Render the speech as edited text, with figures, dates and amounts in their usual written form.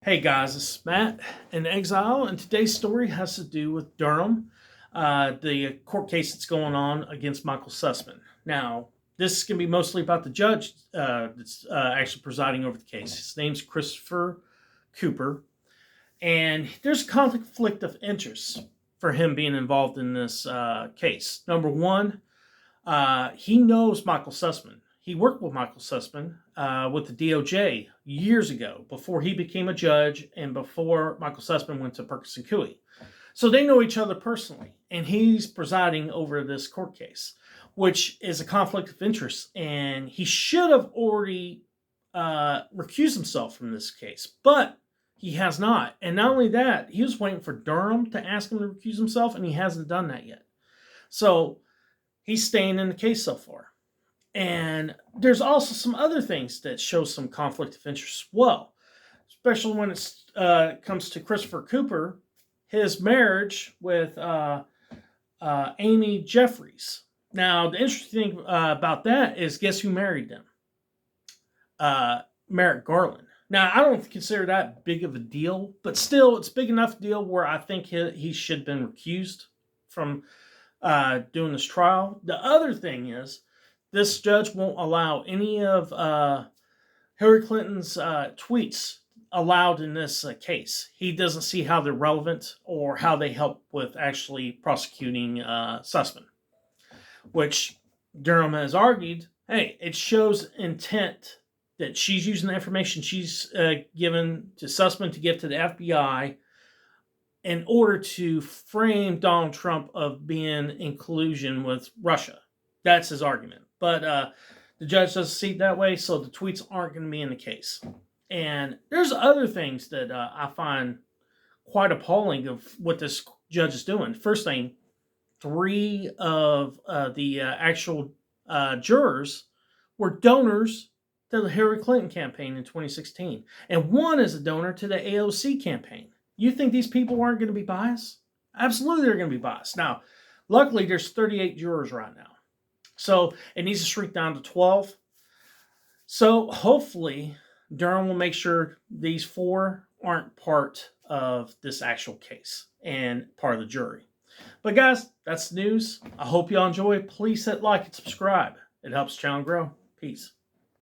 Hey guys, this is Matt in Exile, and today's story has to do with Durham, the court case that's going on against Michael Sussmann. Now, this is going to be mostly about the judge that's actually presiding over the case. His name's Christopher Cooper, and there's a conflict of interest for him being involved in this case. Number one, he knows Michael Sussmann. He worked with Michael Sussmann with the DOJ years ago, before he became a judge and before Michael Sussmann went to Perkins and Coie. So they know each other personally, and he's presiding over this court case, which is a conflict of interest, and he should have already recused himself from this case, but he has not. And not only that, he was waiting for Durham to ask him to recuse himself, and he hasn't done that yet. So he's staying in the case so far. And there's also some other things that show some conflict of interest as well, especially when it comes to Christopher Cooper, his marriage with Amy Jeffries. Now, the interesting thing about that is, guess who married them? Merrick Garland. Now, I don't consider that big of a deal, but still, it's big enough deal where I think he should have been recused from doing this trial. The other thing is, this judge won't allow any of Hillary Clinton's tweets allowed in this case. He doesn't see how they're relevant or how they help with actually prosecuting Sussmann, which Durham has argued, hey, it shows intent that she's using the information she's given to Sussmann to give to the FBI in order to frame Donald Trump of being in collusion with Russia. That's his argument. But the judge doesn't see it that way, so the tweets aren't going to be in the case. And there's other things that I find quite appalling of what this judge is doing. First thing, 3 of the actual jurors were donors to the Hillary Clinton campaign in 2016. And 1 is a donor to the AOC campaign. You think these people aren't going to be biased? Absolutely they're going to be biased. Now, luckily there's 38 jurors right now. So it needs to shrink down to 12. So hopefully Durham will make sure these 4 aren't part of this actual case and part of the jury. But guys, that's the news. I hope y'all enjoy. Please hit like and subscribe. It helps the channel grow. Peace.